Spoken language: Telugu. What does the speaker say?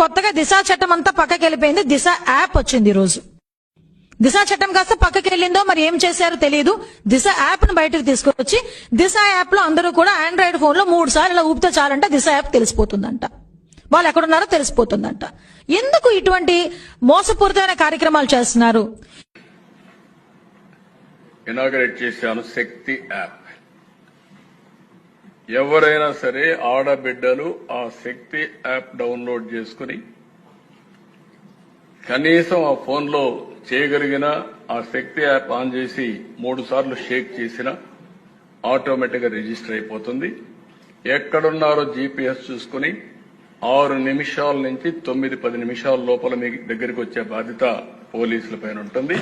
కొత్తగా దిశ చట్టం అంతా పక్కకి వెళ్ళిపోయింది. దిశ యాప్ వచ్చింది ఈ రోజు. దిశ చట్టం కాస్త పక్కకి వెళ్ళిందో మరి ఏం చేశారో తెలియదు. దిశ యాప్ ను బయటకు తీసుకొచ్చి దిశ యాప్ లో అందరూ కూడా ఆండ్రాయిడ్ ఫోన్ లో 3 సార్లు ఇలా ఊపితే చాలంట దిశ యాప్ తెలిసిపోతుందంట, వాళ్ళు ఎక్కడున్నారో తెలిసిపోతుందంట. ఎందుకు ఇటువంటి మోసపూరితమైన కార్యక్రమాలు చేస్తున్నారు? ఇనాగరేట్ చేశాను శక్తి యాప్. ఎవరైనా సరే ఆడబిడ్డలు ఆ శక్తి యాప్ డౌన్లోడ్ చేసుకుని కనీసం ఆ ఫోన్ లో చేయగలిగిన ఆ శక్తి యాప్ ఆన్ చేసి 3 సార్లు షేక్ చేసినా ఆటోమేటిక్ గా రిజిస్టర్ అయిపోతుంది. ఎక్కడున్నారో జీపీఎస్ చూసుకుని 6 నిమిషాల నుంచి 9-10 నిమిషాల లోపల మీ దగ్గరికి వచ్చే బాధ్యత పోలీసుల పైన ఉంటుంది.